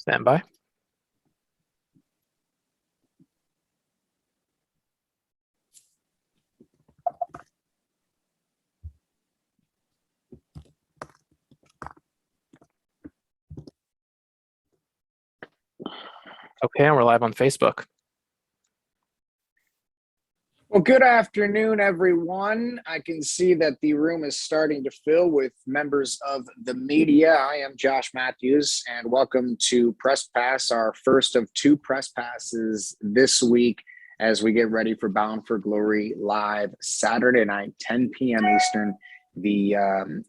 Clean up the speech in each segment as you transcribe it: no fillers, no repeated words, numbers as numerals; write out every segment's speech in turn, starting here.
Stand by. Okay, and we're live on Facebook. Well, good afternoon, everyone. I can see that the room is starting to fill with members of the media. I am Josh Matthews, and welcome to Press Pass, our first of two Press Passes this week as we get ready for Bound for Glory live Saturday night, 10 p.m. Eastern. The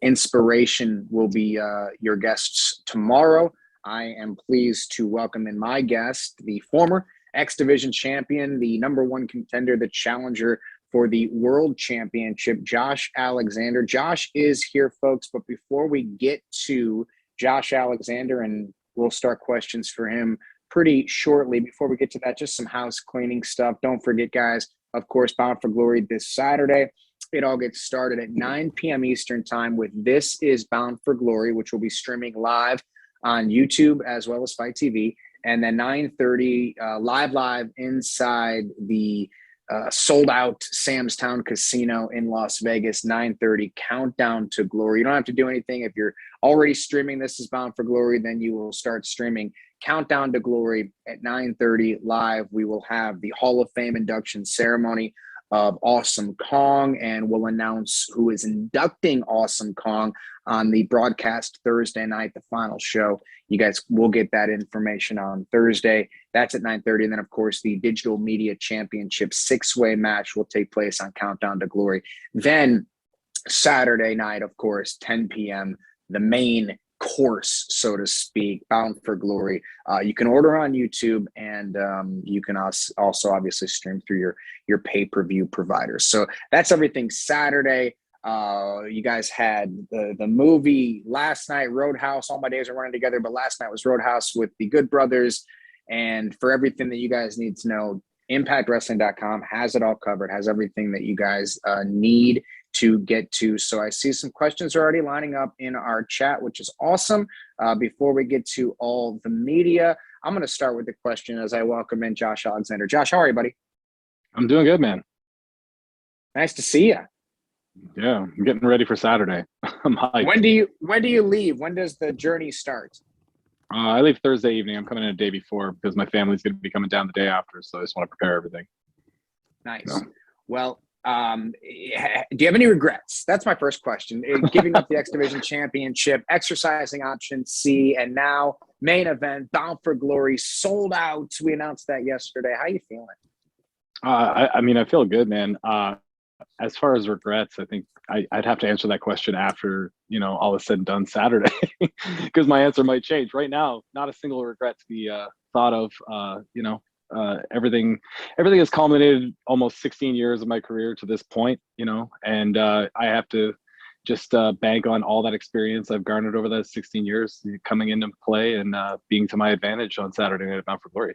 inspiration will be your guests tomorrow. I am pleased to welcome in my guest, the former X Division champion, the number one contender, the challenger for the World Championship, Josh Alexander. Josh is here, folks, but before we get to Josh Alexander, and we'll start questions for him pretty shortly, before we get to that, just some house cleaning stuff. Don't forget, guys, of course, Bound for Glory this Saturday. It all gets started at 9 p.m. Eastern time with This Is Bound for Glory, which will be streaming live on YouTube as well as Fight TV. And then 9:30 live inside the sold out Sam's Town Casino in Las Vegas. 9:30 countdown to glory. You don't have to do anything. If you're already streaming This Is Bound for Glory, then you will start streaming Countdown to Glory at 9:30 live. We will have the Hall of Fame induction ceremony of Awesome Kong, and we'll announce who is inducting Awesome Kong on the broadcast Thursday night, the final show. You guys will get that information on Thursday. That's at 9:30. And then, of course, the Digital Media Championship six-way match will take place on Countdown to Glory. Then Saturday night, of course, 10 p.m., the main course, so to speak, Bound for Glory. You can order on YouTube, and you can also obviously stream through your pay-per-view providers. So that's everything Saturday. You guys had the movie last night, Roadhouse. All my days are running together, but last night was Roadhouse with the Good Brothers. And for everything that you guys need to know, ImpactWrestling.com has it all covered, has everything that you guys need to get to. So I see some questions are already lining up in our chat, which is awesome. Before we get to all the media, I'm going to start with the question as I welcome in Josh Alexander. Josh, how are you, buddy? I'm doing good, man. Nice to see you. Yeah, I'm getting ready for Saturday. I'm hyped. When do you leave? When does the journey start? I leave Thursday evening. I'm coming in a day before because my family's going to be coming down the day after, so I just want to prepare everything. Nice. So. Well, do you have any regrets? That's my first question. Giving up the X Division Championship, exercising option C, and now main event, Bound for Glory, sold out. We announced that yesterday. How are you feeling? I mean, I feel good, man. As far as regrets, I think I'd have to answer that question after, all is said and done Saturday, because my answer might change. Right now, not a single regret to be thought of. Everything has culminated almost 16 years of my career to this point, and I have to just bank on all that experience I've garnered over those 16 years coming into play and being to my advantage on Saturday night at Bound for Glory.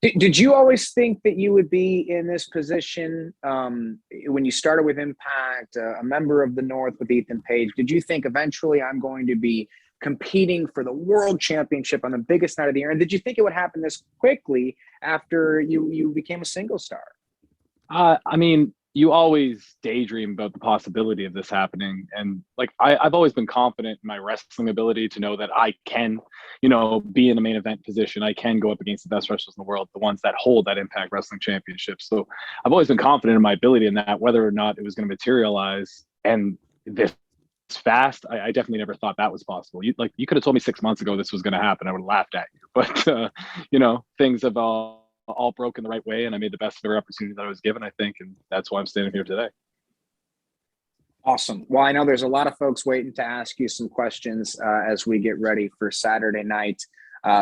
Did you always think that you would be in this position when you started with Impact, a member of the North with Ethan Page? Did you think eventually I'm going to be competing for the World Championship on the biggest night of the year? And did you think it would happen this quickly after you became a single star? I mean, you always daydream about the possibility of this happening. And I've always been confident in my wrestling ability to know that I can, be in a main event position. I can go up against the best wrestlers in the world, the ones that hold that Impact Wrestling Championship. So I've always been confident in my ability in that, whether or not it was going to materialize. And this fast, I definitely never thought that was possible. You could have told me 6 months ago this was going to happen, I would have laughed at you. But things have all broken the right way, and I made the best of every opportunity that I was given, I think, and that's why I'm standing here today. Awesome. Well, I know there's a lot of folks waiting to ask you some questions as we get ready for Saturday night.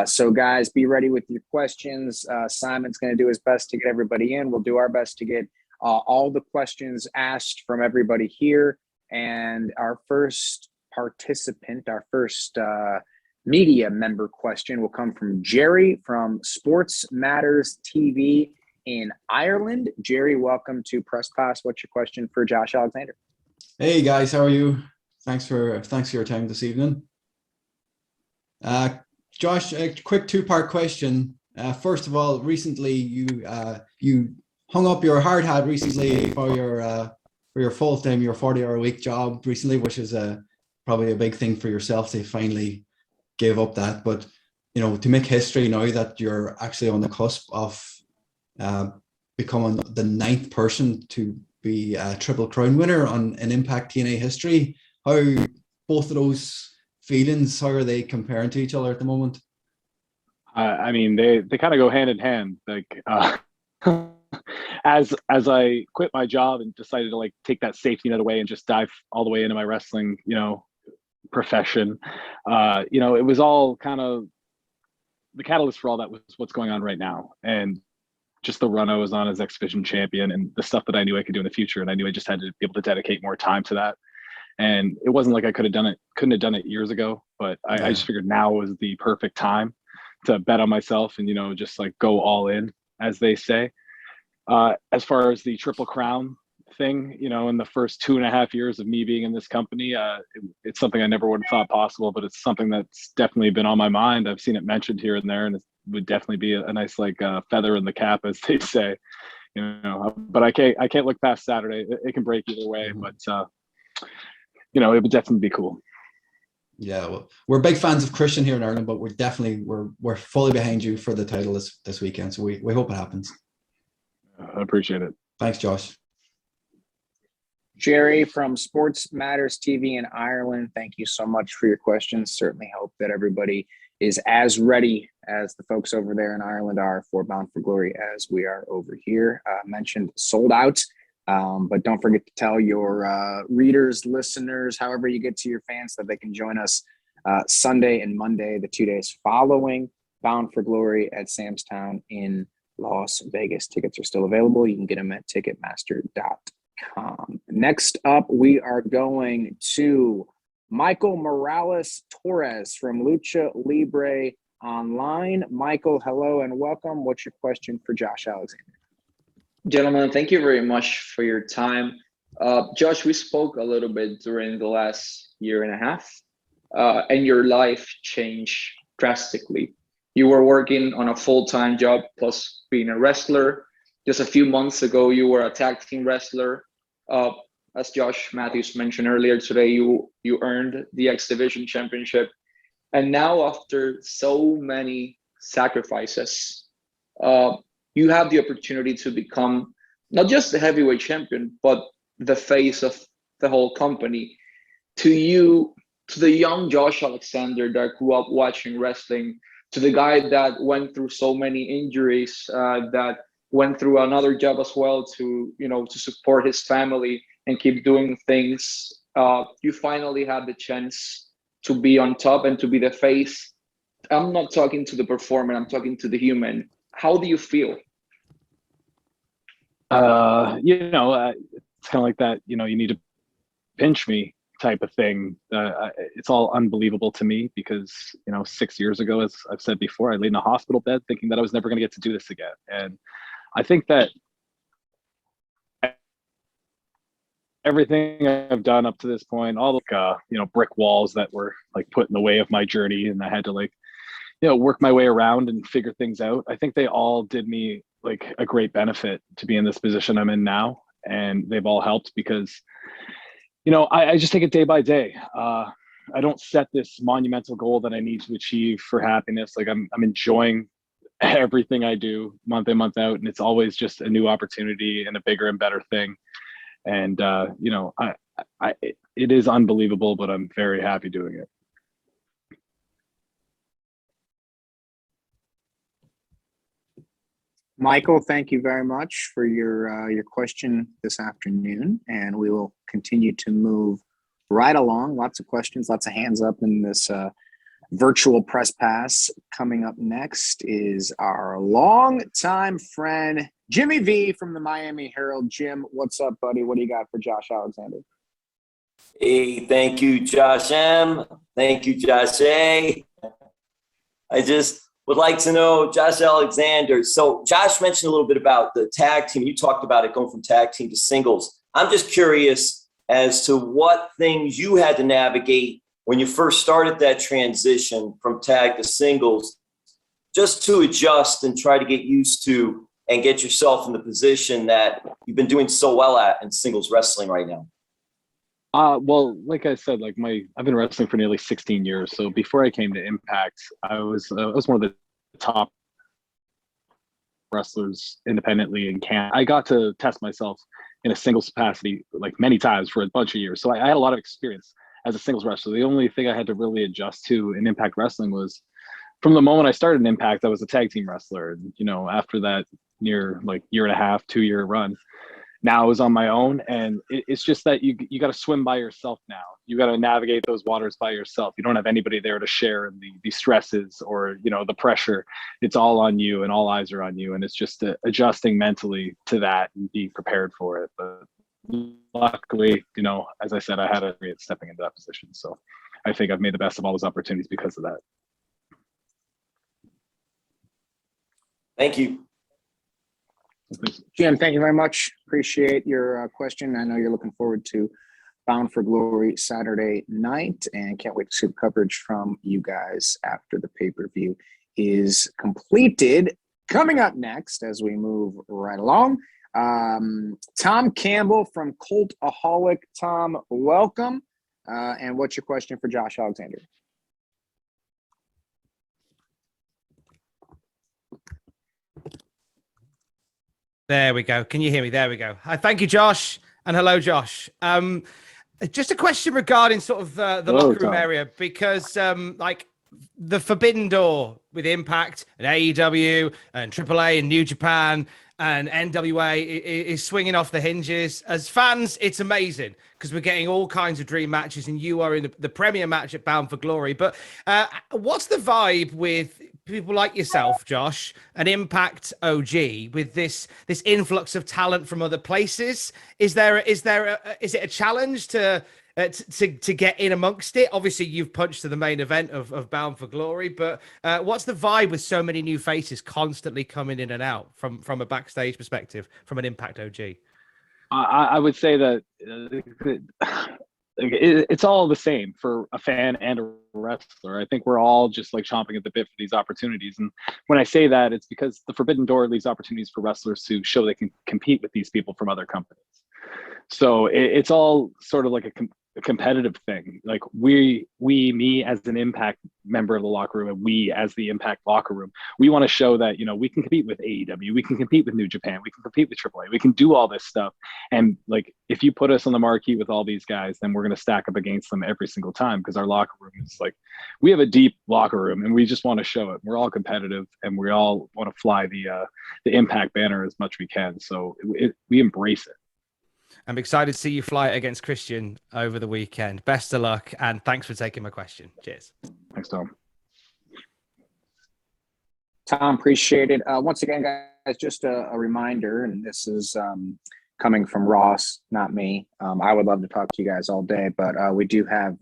So guys, be ready with your questions. Simon's going to do his best to get everybody in. We'll do our best to get all the questions asked from everybody here. And our first participant, our first media member question will come from Jerry from Sports Matters TV in Ireland. Jerry, welcome to Press Pass. What's your question for Josh Alexander? Hey guys, how are you? Thanks for your time this evening. Josh, a quick two-part question. First of all, recently you hung up your hard hat recently for your full-time, your 40-hour-a-week job recently, which is probably a big thing for yourself to finally give up that. But to make history now that you're actually on the cusp of becoming the 9th person to be a Triple Crown winner in Impact TNA history, how both of those feelings, how are they comparing to each other at the moment? I mean, they kind of go hand in hand. Like, as I quit my job and decided to take that safety net away and just dive all the way into my wrestling, profession, it was all kind of the catalyst for all that was what's going on right now, and just the run I was on as X Division champion and the stuff that I knew I could do in the future, and I knew I just had to be able to dedicate more time to that. And it wasn't like I couldn't have done it years ago, but I just figured now was the perfect time to bet on myself and, just go all in, as they say. As far as the Triple Crown thing, in the first 2.5 years of me being in this company, it's something I never would have thought possible, but it's something that's definitely been on my mind. I've seen it mentioned here and there, and it would definitely be a nice feather in the cap, as they say. But I can't look past Saturday. It can break either way, but it would definitely be cool. Yeah, well, we're big fans of Christian here in Ireland, but we're fully behind you for the title this weekend. So we hope it happens. I appreciate it. Thanks, Josh. Jerry from Sports Matters TV in Ireland, thank you so much for your questions. Certainly hope that everybody is as ready as the folks over there in Ireland are for Bound for Glory as we are over here. Mentioned sold out. But don't forget to tell your readers, listeners, however you get to your fans, that they can join us Sunday and Monday, the 2 days following Bound for Glory at Sam's Town in Las Vegas. Tickets are still available. You can get them at Ticketmaster.com. Next up, we are going to Michael Morales Torres from Lucha Libre Online. Michael, hello and welcome. What's your question for Josh Alexander? Gentlemen, thank you very much for your time. Josh, we spoke a little bit during the last year and a half, and your life changed drastically. You were working on a full-time job plus being a wrestler. Just a few months ago, you were a tag team wrestler. As Josh Matthews mentioned earlier today, you earned the X Division Championship. And now, after so many sacrifices, you have the opportunity to become not just the heavyweight champion, but the face of the whole company. To the young Josh Alexander that grew up watching wrestling, to the guy that went through so many injuries, that went through another job as well to support his family and keep doing things. You finally had the chance to be on top and to be the face. I'm not talking to the performer, I'm talking to the human. How do you feel? It's kind of like that, you need to pinch me type of thing. It's all unbelievable to me because, 6 years ago, as I've said before, I laid in a hospital bed thinking that I was never going to get to do this again. And I think that everything I've done up to this point, all the, brick walls that were put in the way of my journey, and I had to work my way around and figure things out. I think they all did me a great benefit to be in this position I'm in now. And they've all helped because, I just take it day by day. I don't set this monumental goal that I need to achieve for happiness. I'm enjoying everything I do month in, month out. And it's always just a new opportunity and a bigger and better thing. And, it is unbelievable, but I'm very happy doing it. Michael, thank you very much for your question this afternoon, and we will continue to move right along. Lots of questions, lots of hands up in this virtual press pass. Coming up next is our longtime friend, Jimmy V from the Miami Herald. Jim, what's up, buddy? What do you got for Josh Alexander? Hey, thank you, Josh M. Thank you, Josh A. I just would like to know, Josh Alexander. So Josh mentioned a little bit about the tag team. You talked about it going from tag team to singles. I'm just curious as to what things you had to navigate when you first started that transition from tag to singles, just to adjust and try to get used to and get yourself in the position that you've been doing so well at in singles wrestling right now? Well, like I said, I've been wrestling for nearly 16 years. So before I came to Impact, I was one of the top wrestlers independently in Canada. I got to test myself in a singles capacity like many times for a bunch of years. So I had a lot of experience as a singles wrestler. The only thing I had to really adjust to in Impact Wrestling was from the moment I started in Impact, I was a tag team wrestler. And, after that near year and a half, 2-year run, now I was on my own. And it's just that you got to swim by yourself now. You got to navigate those waters by yourself. You don't have anybody there to share in the stresses or, the pressure. It's all on you and all eyes are on you. And it's just adjusting mentally to that and being prepared for it. But luckily, as I said, I had a great stepping into that position. So I think I've made the best of all those opportunities because of that. Thank you. Jim, thank you very much. Appreciate your question. I know you're looking forward to Bound for Glory Saturday night and can't wait to see the coverage from you guys after the pay-per-view is completed. Coming up next, as we move right along, Tom Campbell from Cultaholic. Tom, welcome. And what's your question for Josh Alexander? There we go. Can you hear me? There we go. Thank you, Josh. And hello, Josh. Just a question regarding sort of the Hello, locker room Tom. area, because the Forbidden Door with Impact and AEW and AAA and New Japan and NWA is swinging off the hinges. As fans, it's amazing because we're getting all kinds of dream matches and you are in the premier match at Bound for Glory. But what's the vibe with people like yourself, Josh, and Impact OG with this influx of talent from other places? Is it a challenge to get in amongst it? Obviously, you've punched to the main event of Bound for Glory, but what's the vibe with so many new faces constantly coming in and out from a backstage perspective, from an Impact OG? I would say that it's all the same for a fan and a wrestler. I think we're all just chomping at the bit for these opportunities. And when I say that, it's because the Forbidden Door leaves opportunities for wrestlers to show they can compete with these people from other companies. So it's all sort of like a competitive thing. Me as an Impact member of the locker room, and we as the Impact locker room, we want to show that we can compete with AEW, we can compete with New Japan, we can compete with AAA, we can do all this stuff. And if you put us on the marquee with all these guys, then we're going to stack up against them every single time, because our locker room is we have a deep locker room and we just want to show it. We're all competitive and we all want to fly the Impact banner as much as we can. So we embrace it. I'm excited to see you fly it against Christian over the weekend. Best of luck, and thanks for taking my question. Cheers. Thanks, Tom. Tom, appreciate it. Once again, guys, just a reminder, and this is coming from Ross, not me. I would love to talk to you guys all day, but we do have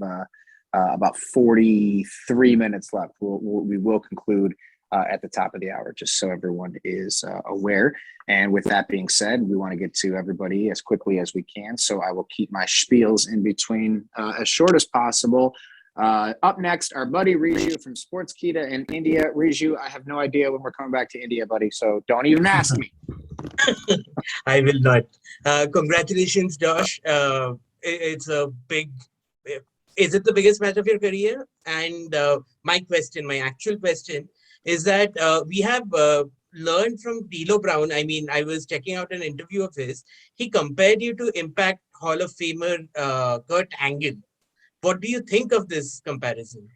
about 43 minutes left. We will conclude at the top of the hour, just so everyone is aware. And with that being said, we want to get to everybody as quickly as we can. So I will keep my spiels in between as short as possible. Up next, our buddy Riju from Sportskeeda in India. Riju, I have no idea when we're coming back to India, buddy. So don't even ask me. I will not. Congratulations, Josh. It's a big. Is it the biggest match of your career? And my actual question, is that we have learned from D'Lo Brown. I mean, I was checking out an interview of his. He compared you to Impact Hall of Famer Kurt Angle. What do you think of this comparison?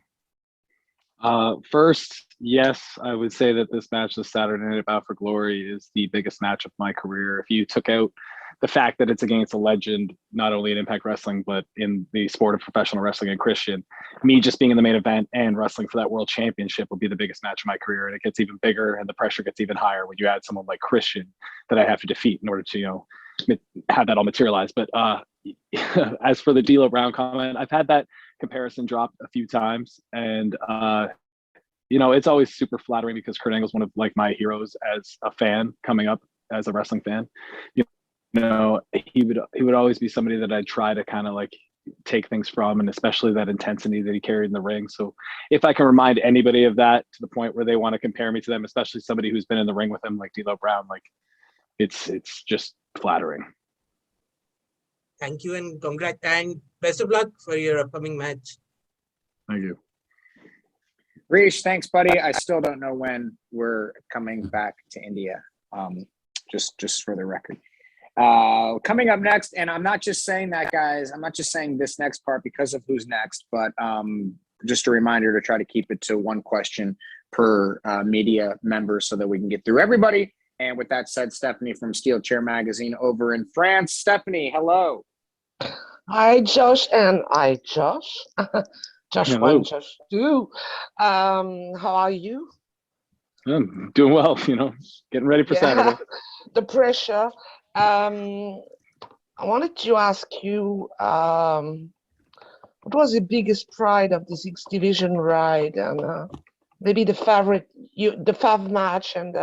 First, yes, I would say that this match this Saturday night at Bound for Glory is the biggest match of my career. If you took out the fact that it's against a legend, not only in Impact Wrestling, but in the sport of professional wrestling and Christian, me just being in the main event and wrestling for that world championship would be the biggest match of my career. And it gets even bigger and the pressure gets even higher when you add someone like Christian that I have to defeat in order to, have that all materialize. But as for the D'Lo Brown comment, I've had that comparison dropped a few times. And, it's always super flattering because Kurt Angle's one of my heroes as a fan coming up as a wrestling fan. He would always be somebody that I'd try to kind of take things from, and especially that intensity that he carried in the ring. So if I can remind anybody of that to the point where they want to compare me to them, especially somebody who's been in the ring with him like D'Lo Brown, like it's just flattering. Thank you and congrats and best of luck for your upcoming match. Thank you. Rish, thanks, buddy. I still don't know when we're coming back to India. Just for the record. Coming up next, and I'm not just saying that, guys. I'm not just saying this next part because of who's next, but just a reminder to try to keep it to one question per media member so that we can get through everybody. And with that said, Stephanie from Steel Chair Magazine over in France. Stephanie, hello. Hi, Josh, and hi, Josh. Josh Hello. 1, Josh 2. How are you? I'm doing well, getting ready for Saturday. The pressure. I wanted to ask you, what was the biggest pride of this X Division ride, and maybe the fav match, and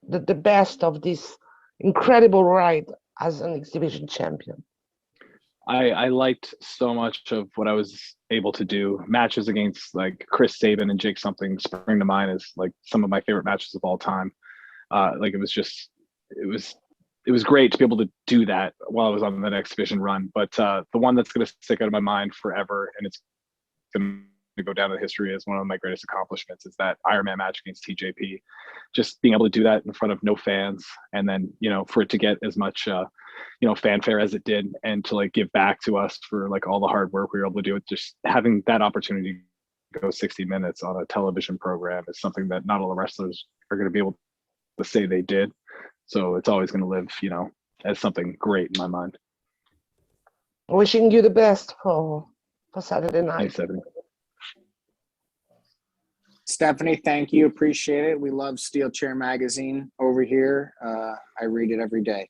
the best of this incredible ride as an X Division champion. I liked so much of what I was able to do. Matches against like Chris Sabin and Jake Something spring to mind as like some of my favorite matches of all time. It was great to be able to do that while I was on the X Division run. But the one that's going to stick out of my mind forever, and it's going to go down in history as one of my greatest accomplishments, is that Iron Man match against TJP. Just being able to do that in front of no fans, and then for it to get as much fanfare as it did, and to like give back to us for like all the hard work we were able to do. It just having that opportunity to go 60 minutes on a television program is something that not all the wrestlers are going to be able to say they did. So it's always going to live, as something great in my mind. Wishing you the best for Saturday night. Thanks, Stephanie. Stephanie, thank you. Appreciate it. We love Steel Chair Magazine over here. I read it every day.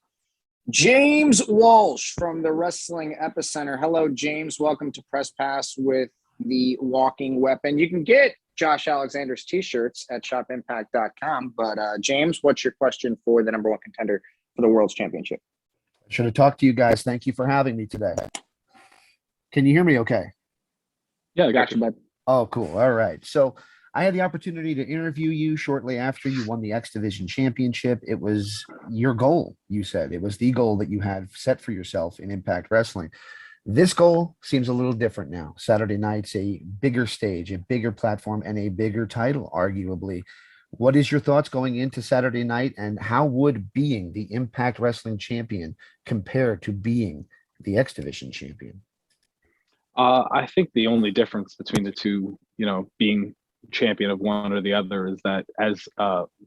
James Walsh from the Wrestling Epicenter. Hello, James. Welcome to Press Pass with the Walking Weapon. You can get Josh Alexander's t-shirts at shopimpact.com. But James, what's your question for the number one contender for the World's Championship? Should have talked to you guys. Thank you for having me today. Can you hear me okay? Yeah, I got you. Bud. Oh, cool. All right. So I had the opportunity to interview you shortly after you won the X Division Championship. It was your goal, you said. It was the goal that you had set for yourself in Impact Wrestling. This goal seems a little different now. Saturday night's a bigger stage, a bigger platform, and a bigger title, arguably. What is your thoughts going into Saturday night, and how would being the Impact Wrestling champion compare to being the X Division champion? I think the only difference between the two, being champion of one or the other, is that as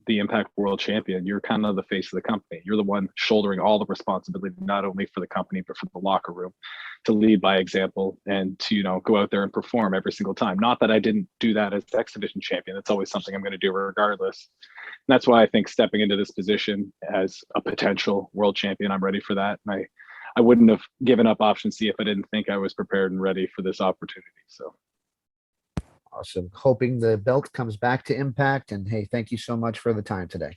the Impact World Champion, you're kind of the face of the company. You're the one shouldering all the responsibility, not only for the company, but for the locker room, to lead by example and to, go out there and perform every single time. Not that I didn't do that as X Division champion. That's always something I'm going to do regardless. And that's why I think stepping into this position as a potential world champion, I'm ready for that. And I wouldn't have given up option C if I didn't think I was prepared and ready for this opportunity. So. Awesome. Hoping the belt comes back to Impact. And hey, thank you so much for the time today.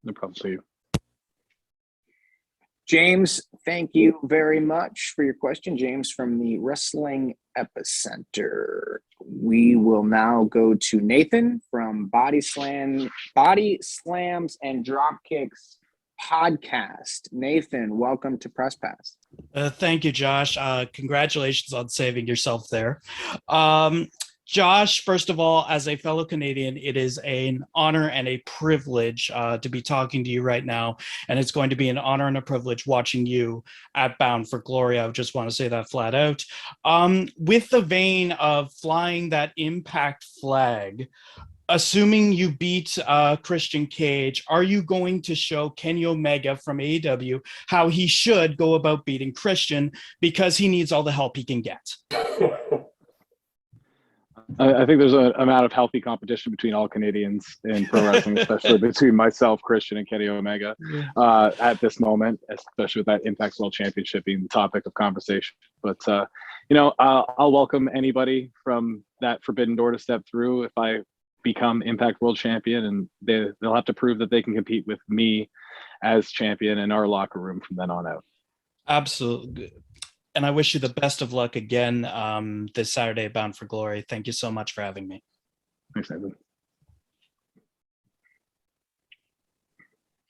No problem. See you. James, thank you very much for your question. James from the Wrestling Epicenter. We will now go to Nathan from Body Slams and Dropkicks podcast. Nathan, welcome to Press Pass. Thank you, Josh. Congratulations on saving yourself there. Josh, first of all, as a fellow Canadian, it is an honor and a privilege to be talking to you right now. And it's going to be an honor and a privilege watching you at Bound for Glory. I just want to say that flat out. With the vein of flying that Impact flag, assuming you beat Christian Cage, are you going to show Kenny Omega from AEW how he should go about beating Christian, because he needs all the help he can get? I think there's an amount of healthy competition between all Canadians in pro wrestling, especially between myself, Christian, and Kenny Omega at this moment, especially with that Impact World Championship being the topic of conversation. But, I'll welcome anybody from that forbidden door to step through if I become Impact World Champion, and they'll have to prove that they can compete with me as champion in our locker room from then on out. Absolutely. And I wish you the best of luck again this Saturday, Bound for Glory. Thank you so much for having me. Thanks, Nathan.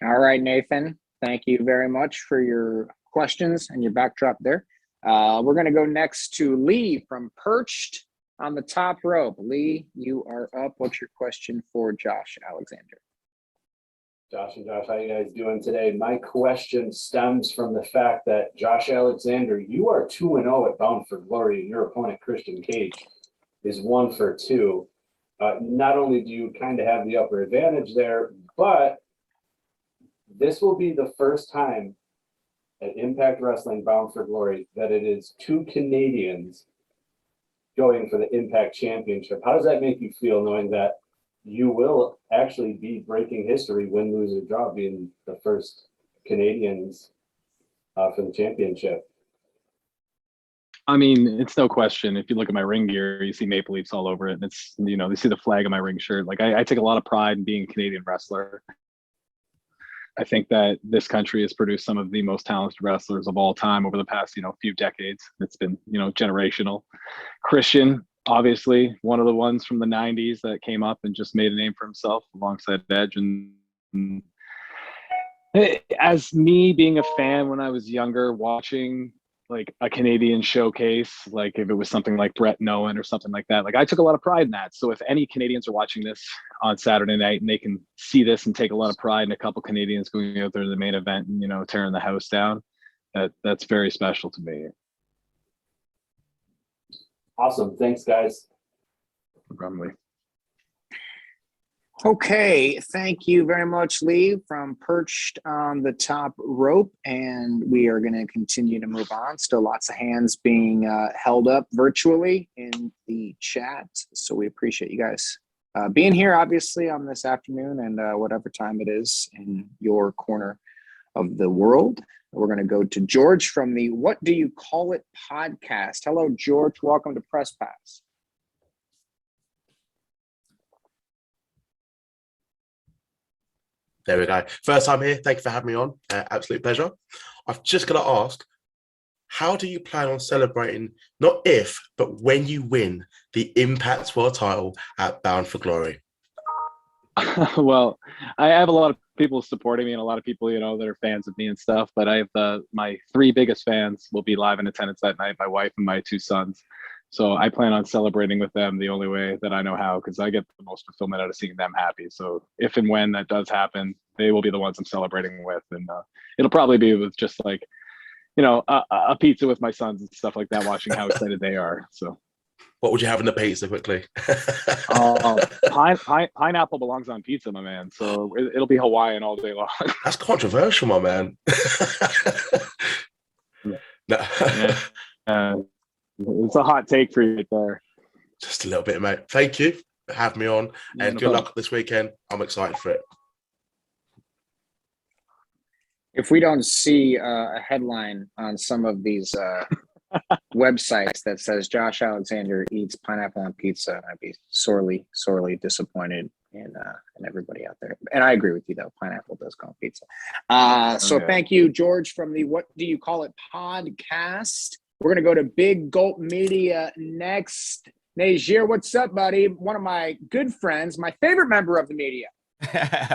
All right, Nathan. Thank you very much for your questions and your backdrop there. We're going to go next to Lee from Perched on the top rope. Lee, you are up. What's your question for Josh Alexander? Josh and Josh, how you guys doing today? My question stems from the fact that Josh Alexander, you are 2-0 at Bound for Glory, and your opponent Christian Cage is 1-2. Not only do you kind of have the upper advantage there, but this will be the first time at Impact Wrestling Bound for Glory that it is 2 Canadians going for the Impact Championship. How does that make you feel, knowing that you will actually be breaking history, win, lose, or draw, being the first Canadians for the championship? I mean, it's no question. If you look at my ring gear, you see Maple Leafs all over it. And it's, you know, you see the flag on my ring shirt. Like I take a lot of pride in being a Canadian wrestler. I think that this country has produced some of the most talented wrestlers of all time over the past, few decades. It's been, generational. Christian, obviously, one of the ones from the 90s that came up and just made a name for himself alongside Edge. And as me being a fan when I was younger, watching like a Canadian showcase, like if it was something like Brett Nolan or something like that, like I took a lot of pride in that. So if any Canadians are watching this on Saturday night and they can see this and take a lot of pride in a couple Canadians going out there to the main event and, tearing the house down, that's very special to me. Awesome. Thanks, guys. Probably. Okay, thank you very much, Lee, from Perched on the Top Rope. And we are going to continue to move on. Still lots of hands being held up virtually in the chat. So we appreciate you guys being here, obviously, on this afternoon and whatever time it is in your corner of the world. We're going to go to George from the What Do You Call It podcast. Hello, George. Welcome to Press Pass. There we go. First time here. Thank you for having me on. Absolute pleasure. I've just got to ask, how do you plan on celebrating, not if, but when you win the Impact World title at Bound for Glory? Well, I have a lot of people supporting me and a lot of people, that are fans of me and stuff, but I have my 3 biggest fans will be live in attendance that night, my wife and my 2 sons. So I plan on celebrating with them the only way that I know how, because I get the most fulfillment out of seeing them happy. So if and when that does happen, they will be the ones I'm celebrating with. And it'll probably be with just like, a pizza with my sons and stuff like that, watching how excited they are. So what would you have in the pizza quickly? Pineapple belongs on pizza, my man. So it'll be Hawaiian all day long. That's controversial, my man. Yeah. It's a hot take for you right there. Just a little bit, mate. Thank you for having me on, and good luck this weekend. I'm excited for it. If we don't see a headline on some of these websites that says Josh Alexander eats pineapple on pizza, I'd be sorely, sorely disappointed in everybody out there. And I agree with you, though. Pineapple does go on pizza. So thank you, George, from the What Do You Call It podcast. We're going to go to Big Gulp Media next. Najir, what's up, buddy? One of my good friends, my favorite member of the media.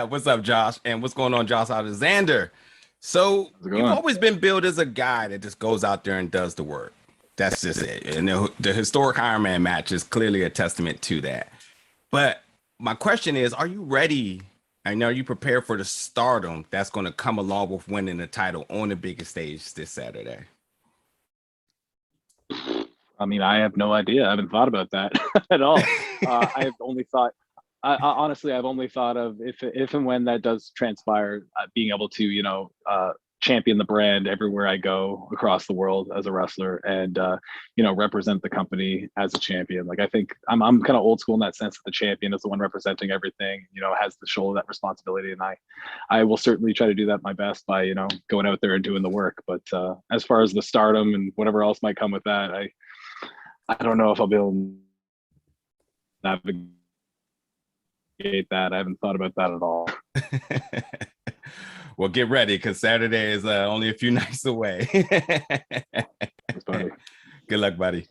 What's up, Josh? And what's going on, Josh Alexander? So you've always been billed as a guy that just goes out there and does the work. That's just it. And the historic Iron Man match is clearly a testament to that. But my question is, are you ready? And are you prepared for the stardom that's going to come along with winning the title on the biggest stage this Saturday? I mean, I have no idea. I haven't thought about that at all. I've only thought, honestly, I've only thought of if and when that does transpire, being able to, champion the brand everywhere I go across the world as a wrestler and, represent the company as a champion. Like, I think I'm kind of old school in that sense that the champion is the one representing everything, has the shoulder that responsibility. And I will certainly try to do that my best by, going out there and doing the work. But as far as the stardom and whatever else might come with that, I don't know if I'll be able to navigate appreciate that. I haven't thought about that at all. Well, get ready because Saturday is only a few nights away. Thanks, buddy. Good luck, buddy.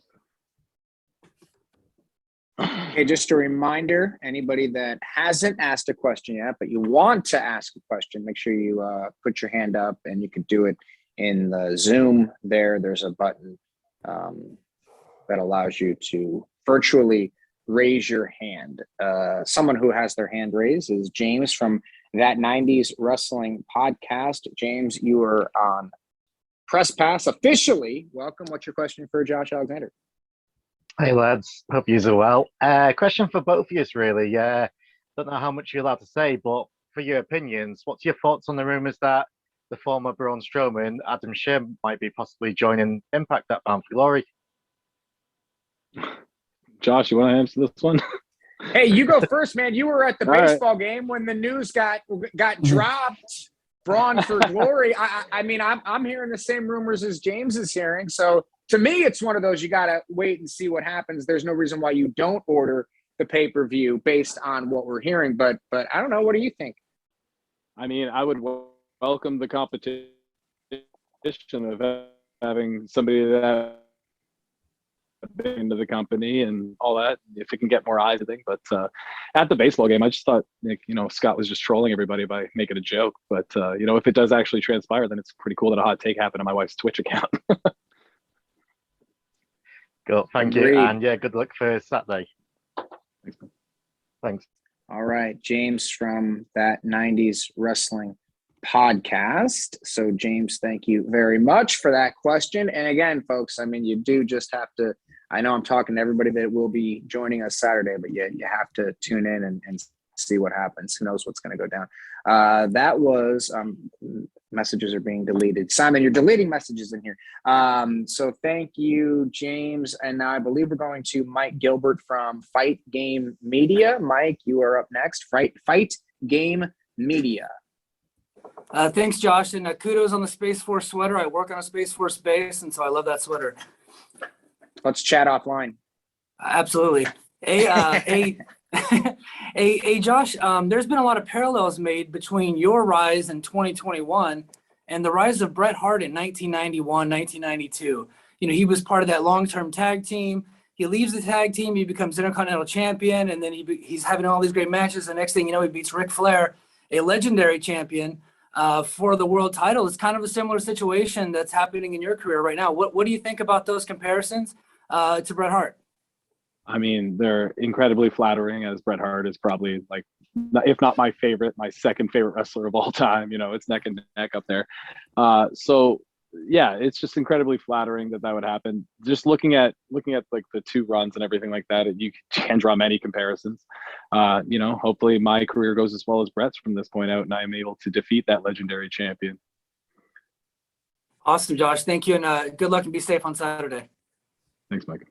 Okay, just a reminder, anybody that hasn't asked a question yet, but you want to ask a question, make sure you put your hand up, and you can do it in the Zoom there. There's a button that allows you to virtually raise your hand. Someone who has their hand raised is James from That 90s Wrestling Podcast. James, you are on Press Pass officially. Welcome. What's your question for Josh Alexander? Hey lads, hope you're well. Question for both of you, really. Don't know how much you're allowed to say, but for your opinions, what's your thoughts on the rumors that the former Braun Strowman, Adam Shim, might be possibly joining Impact at Bound for Glory? Josh, you want to answer this one? Hey, you go first, man. You were at the All right. baseball game when the news got dropped. Braun for Glory. I mean, I'm hearing the same rumors as James is hearing. So to me, it's one of those you got to wait and see what happens. There's no reason why you don't order the pay-per-view based on what we're hearing. But I don't know. What do you think? I mean, I would welcome the competition of having somebody that big into the company and all that, if it can get more eyes, I think. But at the baseball game, I just thought, Scott was just trolling everybody by making a joke. But if it does actually transpire, then it's pretty cool that a hot take happened on my wife's Twitch account. Cool, thank you, and yeah, good luck for Saturday. Thanks, man. Thanks. All right, James from That 90s Wrestling Podcast. So James, thank you very much for that question. And again, folks, I mean, you do just have to, I know I'm talking to everybody that will be joining us Saturday, but you have to tune in and see what happens. Who knows what's going to go down. That was messages are being deleted. Simon, you're deleting messages in here. So thank you, James. And now I believe we're going to Mike Gilbert from Fight Game Media. Mike, you are up next. Fight Game Media. Thanks, Josh, and kudos on the Space Force sweater. I work on a Space Force base, and so I love that sweater. Let's chat offline. Absolutely. Hey, Josh, there's been a lot of parallels made between your rise in 2021 and the rise of Bret Hart in 1991, 1992. He was part of that long-term tag team. He leaves the tag team, he becomes Intercontinental Champion, and then he's having all these great matches. The next thing you know, he beats Ric Flair, a legendary champion, for the world title. It's kind of a similar situation that's happening in your career right now. What do you think about those comparisons to Bret Hart? I mean, they're incredibly flattering, as Bret Hart is probably, like, if not my favorite, my second favorite wrestler of all time. It's neck and neck up there. So yeah, it's just incredibly flattering that would happen. Just looking at like the two runs and everything like that, you can draw many comparisons. Hopefully my career goes as well as Bret's from this point out, and I'm able to defeat that legendary champion. Awesome, Josh. Thank you, and good luck and be safe on Saturday. Thanks, Mike.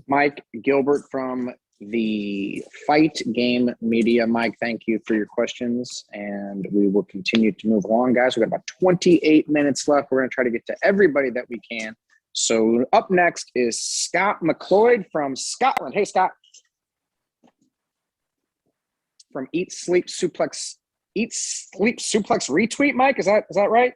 Mike Gilbert from the Fight Game Media. Mike, thank you for your questions, and we will continue to move along, guys. We've got about 28 minutes left. We're going to try to get to everybody that we can. So up next is Scott McLeod from Scotland. Hey, Scott. From Eat Sleep Suplex Retweet, Mike. Is that right?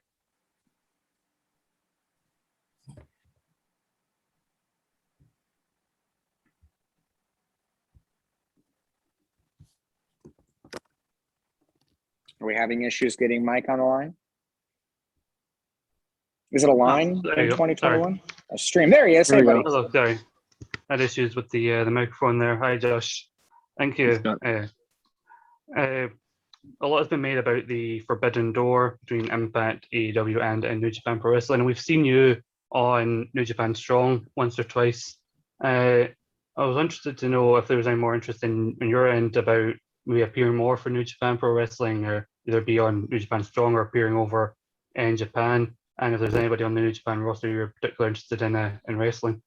Are we having issues getting Mike on the line? Is it a line in 2021? A stream. There he is. Hey, buddy. Hello, sorry. I had issues with the microphone there. Hi, Josh. Thank you. A lot has been made about the forbidden door between Impact, AEW, and New Japan Pro Wrestling. And we've seen you on New Japan Strong once or twice. I was interested to know if there was any more interest on your end about maybe appearing more for New Japan Pro Wrestling, or either be on New Japan Strong or appearing over in Japan, and if there's anybody on the New Japan roster you're particularly interested in wrestling.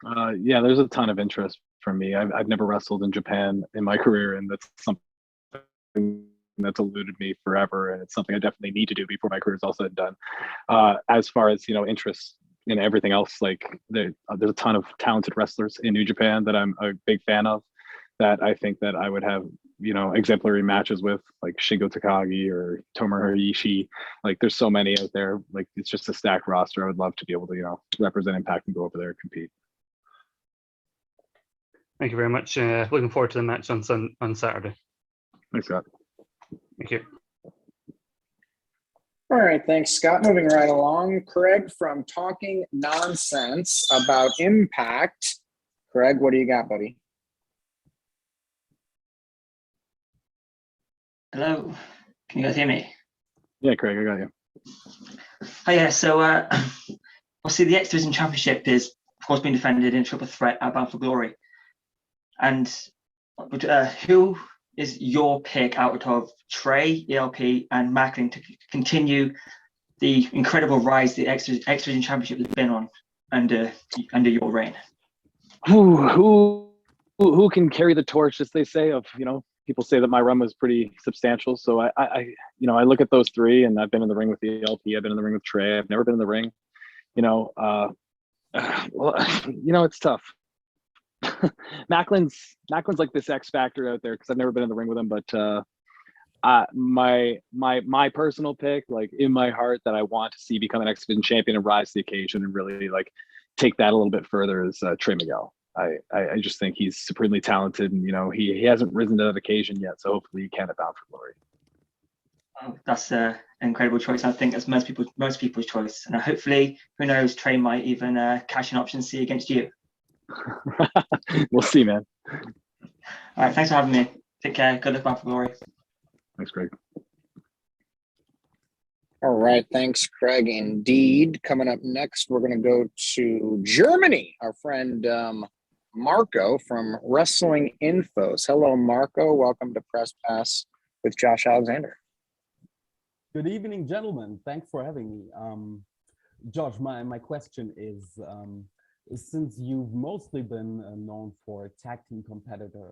Yeah, there's a ton of interest from me. I've never wrestled in Japan in my career, and that's something that's eluded me forever, and it's something I definitely need to do before my career is all said and done. As far as interest and everything else, like there's a ton of talented wrestlers in New Japan that I'm a big fan of, that I think that I would have, exemplary matches with, like Shingo Takagi or Tomohiro Ishii. Like there's so many out there. Like it's just a stacked roster. I would love to be able to, represent Impact and go over there and compete. Thank you very much. Looking forward to the match on Saturday. Thanks, Scott. Thank you. All right, thanks, Scott. Moving right along, Craig from Talking Nonsense about Impact. Craig, what do you got, buddy? Hello, can you guys hear me? Yeah, Craig, I got you. Oh yeah, so obviously the X Division Championship is of course being defended in Triple Threat at Bound for Glory. And who is your pick out of Trey, ELP, and Macklin to continue the incredible rise the X Division Championship has been on under your reign? Who can carry the torch, as they say, of people say that my run was pretty substantial. So I look at those three, and I've been in the ring with the ELP, I've been in the ring with Trey, I've never been in the ring. It's tough. Macklin's like this X factor out there because I've never been in the ring with him, but my personal pick, like in my heart, that I want to see become an X Division champion and rise to the occasion and really like take that a little bit further, is Trey Miguel. I just think he's supremely talented, and he hasn't risen to that occasion yet, so hopefully he can at Bound for Glory. Oh, that's an incredible choice. I think that's most people's choice, and hopefully, who knows, Trey might even cash an option C against you. We'll see, man. All right, thanks for having me. Take care. Good luck, Bound for Glory. Thanks, Greg. All right, thanks, Craig. Indeed. Coming up next, we're going to go to Germany. Our friend Marco from Wrestling Infos. Hello, Marco. Welcome to Press Pass with Josh Alexander. Good evening, gentlemen. Thanks for having me. Josh, my question is, since you've mostly been known for a tag team competitor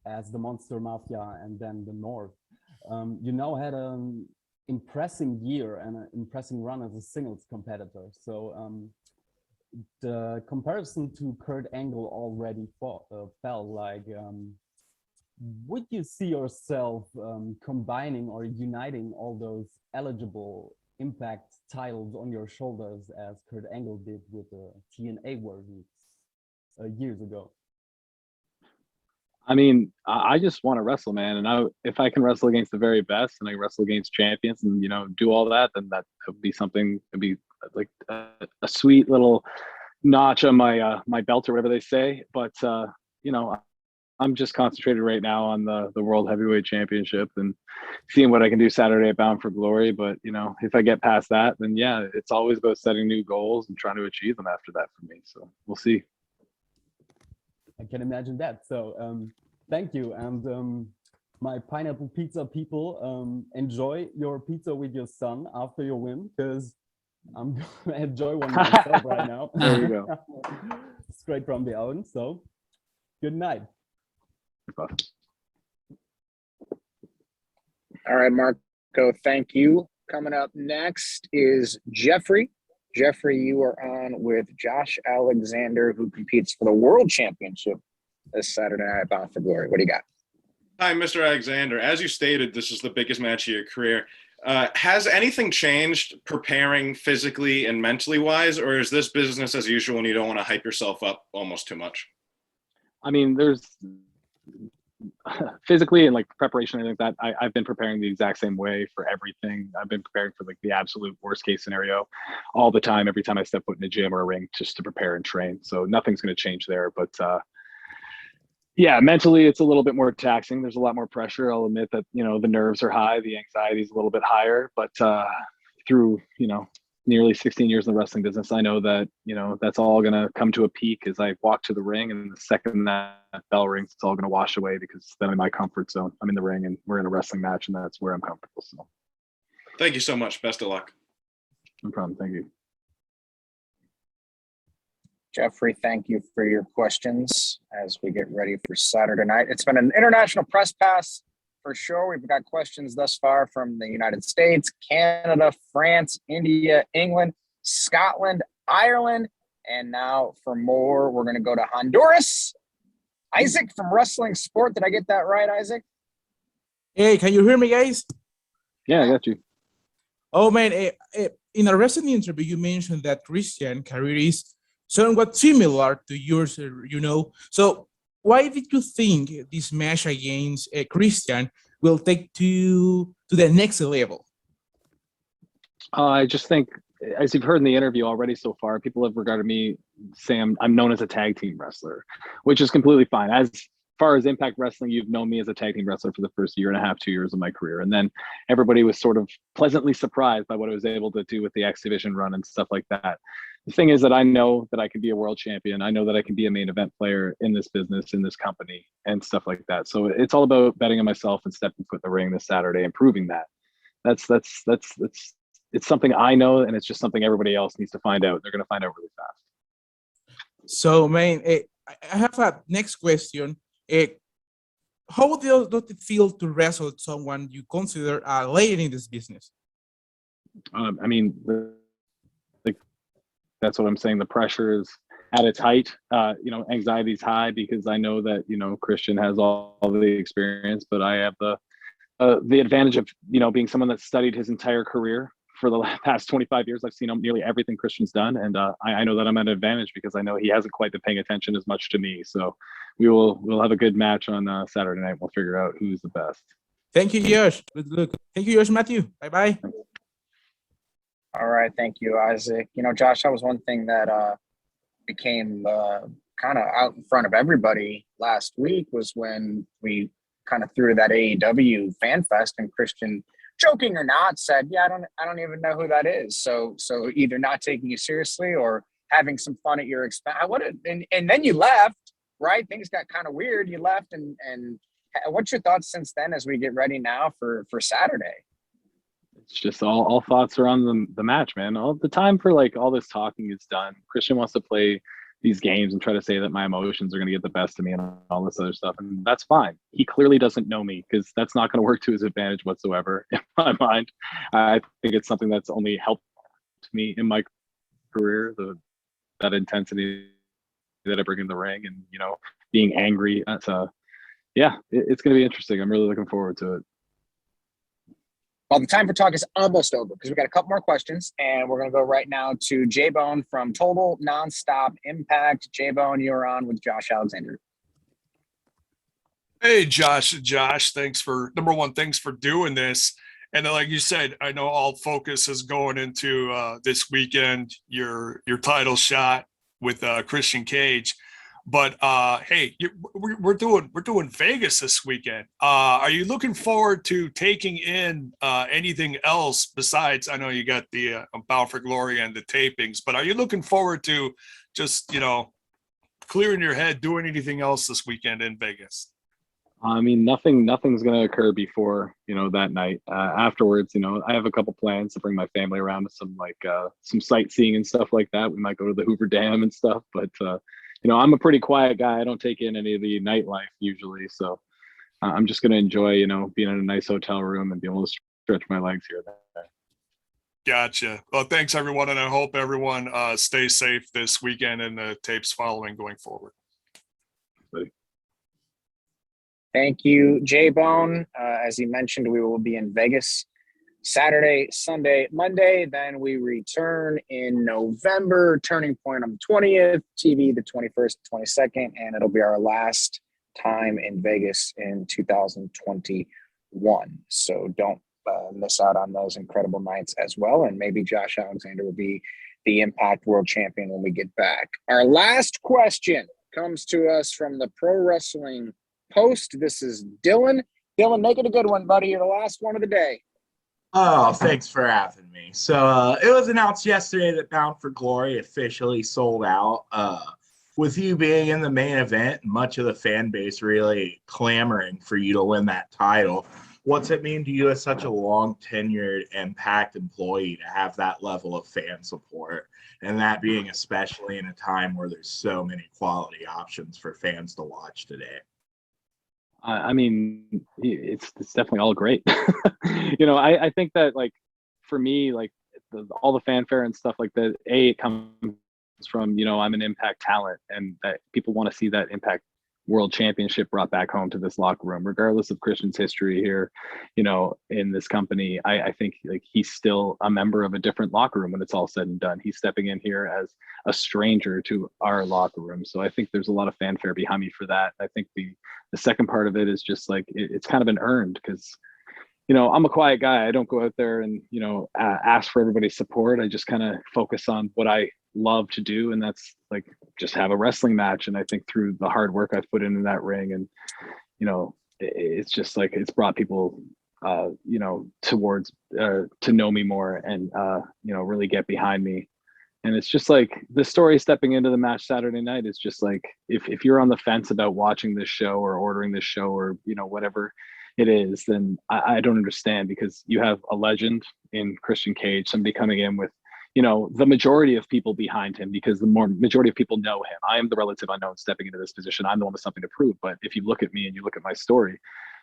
as the Monster Mafia and then the North, you now had an impressive year and an impressive run as a singles competitor. So the comparison to Kurt Angle already felt like, would you see yourself combining or uniting all those eligible Impact titles on your shoulders as Kurt Angle did with the TNA World years ago? I mean, I just want to wrestle, man. And if I can wrestle against the very best and I wrestle against champions and, do all that, then that would be something, it'd be like a sweet little notch on my belt or whatever they say. But, I'm just concentrated right now on the World Heavyweight Championship and seeing what I can do Saturday at Bound for Glory. But, if I get past that, then yeah, it's always about setting new goals and trying to achieve them after that for me. So we'll see. I can imagine that. So thank you. And my pineapple pizza people, enjoy your pizza with your son after your win, because I'm going to enjoy one myself right now. There you go. Straight from the oven. So good night. All right, Marco, thank you. Coming up next is Jeffrey. Jeffrey, you are on with Josh Alexander, who competes for the World Championship this Saturday night at Bound for Glory. What do you got? Hi, Mr. Alexander. As you stated, this is the biggest match of your career. Has anything changed preparing physically and mentally wise, or is this business as usual and you don't want to hype yourself up almost too much? I mean, there's physically and like preparation, I think that I've been preparing the exact same way for everything. I've been preparing for like the absolute worst case scenario all the time, every time I step foot in a gym or a ring, just to prepare and train. So nothing's going to change there. But yeah, mentally it's a little bit more taxing. There's a lot more pressure. I'll admit that, the nerves are high, the anxiety is a little bit higher, but through, nearly 16 years in the wrestling business, I know that, that's all going to come to a peak as I walk to the ring. And the second that bell rings, it's all going to wash away, because then I'm in my comfort zone. I'm in the ring and we're in a wrestling match, and that's where I'm comfortable. So thank you so much. Best of luck. No problem. Thank you. Jeffrey, thank you for your questions as we get ready for Saturday night. It's been an international press pass for sure. We've got questions thus far from the United States, Canada, France, India, England, Scotland, Ireland. And now for more, we're going to go to Honduras. Isaac from Wrestling Sport. Did I get that right, Isaac? Hey, can you hear me, guys? Yeah, I got you. Oh man, in a recent interview, you mentioned that Christian career is somewhat similar to yours, So why did you think this match against Christian will take to the next level? I just think, as you've heard in the interview already so far, people have regarded me saying I'm known as a tag team wrestler, which is completely fine. As far as Impact Wrestling, you've known me as a tag team wrestler for the first 1.5, 2 years of my career. And then everybody was sort of pleasantly surprised by what I was able to do with the X Division run and stuff like that. The thing is that I know that I can be a world champion. I know that I can be a main event player in this business, in this company, and stuff like that. So it's all about betting on myself and stepping foot in the ring this Saturday and proving that. That's it's something I know, and it's just something everybody else needs to find out. They're going to find out really fast. So, man, I have a next question. How does it feel to wrestle someone you consider a legend in this business? I mean, that's what I'm saying. The pressure is at its height. Anxiety is high because I know that Christian has all the experience, but I have the advantage of being someone that studied his entire career. For the past 25 years, I've seen nearly everything Christian's done, and I know that I'm at an advantage because I know he hasn't quite been paying attention as much to me. So we'll have a good match on Saturday night. We'll figure out who's the best. Thank you, Josh. Good luck. Thank you, Josh Matthew. Bye-bye. All right. Thank you, Isaac. Josh, that was one thing that became kind of out in front of everybody last week was when we kind of threw that AEW Fan Fest and Christian, joking or not, said, "Yeah, I don't even know who that is." So either not taking you seriously or having some fun at your expense. And then you left, right? Things got kind of weird. You left, and what's your thoughts since then as we get ready now for Saturday? It's just all thoughts are on the match, man. All the time for all this talking is done. Christian wants to play these games and try to say that my emotions are going to get the best of me and all this other stuff. And that's fine. He clearly doesn't know me because that's not going to work to his advantage whatsoever in my mind. I think it's something that's only helped me in my career, that intensity that I bring in the ring and, being angry. It's going to be interesting. I'm really looking forward to it. Well, the time for talk is almost over because we got a couple more questions, and we're going to go right now to J-Bone from Total Nonstop Impact. J-Bone, you're on with Josh Alexander. Hey, Josh, thanks for doing this. And then, like you said, I know all focus is going into this weekend, your title shot with Christian Cage. But hey, we're doing Vegas this weekend. Are you looking forward to taking in anything else besides? I know you got the Bound for Glory and the tapings, but are you looking forward to just clearing your head, doing anything else this weekend in Vegas? I mean, nothing's going to occur before that night. Afterwards, I have a couple plans to bring my family around to some sightseeing and stuff like that. We might go to the Hoover Dam and stuff, but. I'm a pretty quiet guy. I don't take in any of the nightlife usually. So I'm just going to enjoy, being in a nice hotel room and be able to stretch my legs here. Gotcha. Well, thanks everyone. And I hope everyone stays safe this weekend and the tapes following going forward. Thank you, J-Bone. As he mentioned, we will be in Vegas Saturday, Sunday, Monday. Then we return in November, Turning Point on the 20th, TV the 21st, 22nd, and it'll be our last time in Vegas in 2021. So don't miss out on those incredible nights as well. And maybe Josh Alexander will be the Impact World Champion when we get back. Our last question comes to us from the Pro Wrestling Post. This is Dylan. Dylan, make it a good one, buddy. You're the last one of the day. Oh, thanks for having me. So it was announced yesterday that Bound for Glory officially sold out. With you being in the main event, much of the fan base really clamoring for you to win that title. What's it mean to you as such a long-tenured Impact employee to have that level of fan support? And that being especially in a time where there's so many quality options for fans to watch today. I mean, it's definitely all great. I think that for me, all the fanfare and stuff like that, it comes from, you know, I'm an Impact talent, and that people want to see that Impact World Championship brought back home to this locker room, regardless of Christian's history here, you know, in this company. I think like he's still a member of a different locker room when it's all said and done. He's stepping in here as a stranger to our locker room. So I think there's a lot of fanfare behind me for that. I think the second part of it is just like, it's kind of an earned, because, you know, I'm a quiet guy. I don't go out there and, you know, ask for everybody's support. I just kind of focus on what I love to do, and that's like just have a wrestling match. And I think through the hard work I've put into that ring, and, you know, it's just like, it's brought people, you know, towards to know me more, and, you know, really get behind me. And it's just like the story stepping into the match Saturday night is just like, if you're on the fence about watching this show or ordering this show, or, you know, whatever it is, then I don't understand, because you have a legend in Christian Cage, somebody coming in with, you know, the majority of people behind him, because the majority of people know him. I am the relative unknown stepping into this position. I'm the one with something to prove. But if you look at me and you look at my story,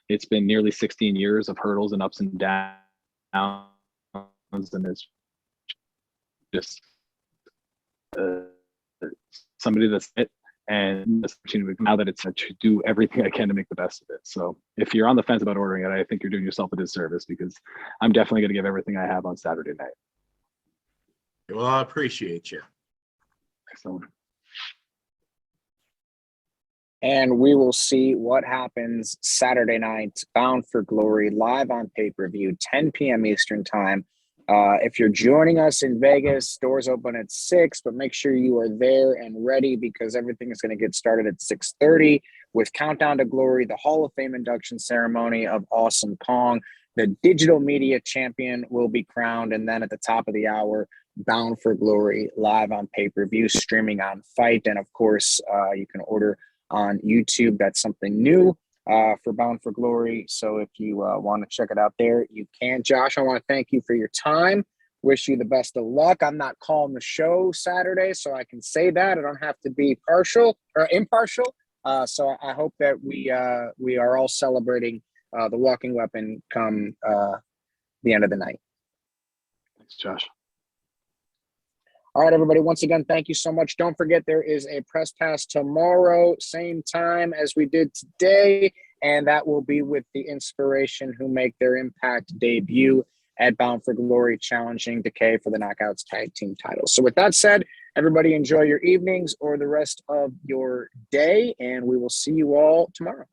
it's been nearly 16 years of hurdles and ups and downs, and it's just somebody that's it. And this opportunity now that it's to do everything I can to make the best of it. So if you're on the fence about ordering it, I think you're doing yourself a disservice, because I'm definitely going to give everything I have on Saturday night. Well, I appreciate you. Excellent. And we will see what happens Saturday night, Bound for Glory, live on pay-per-view, 10 p.m. Eastern time. If you're joining us in Vegas, doors open at 6, but make sure you are there and ready, because everything is going to get started at 6:30 with Countdown to Glory, the Hall of Fame induction ceremony of Awesome Kong. The digital media champion will be crowned, and then at the top of the hour, Bound for Glory live on pay-per-view, streaming on Fight. And of course, you can order on YouTube. That's something new for Bound for Glory. So if you want to check it out there, you can. Josh, I want to thank you for your time. Wish you the best of luck. I'm not calling the show Saturday, so I can say that. I don't have to be partial or impartial. So I hope that we are all celebrating the walking weapon come the end of the night. Thanks, Josh. All right, everybody. Once again, thank you so much. Don't forget, there is a press pass tomorrow, same time as we did today, and that will be with the Inspiration, who make their Impact debut at Bound for Glory, challenging Decay for the Knockouts Tag Team titles. So with that said, everybody enjoy your evenings or the rest of your day, and we will see you all tomorrow.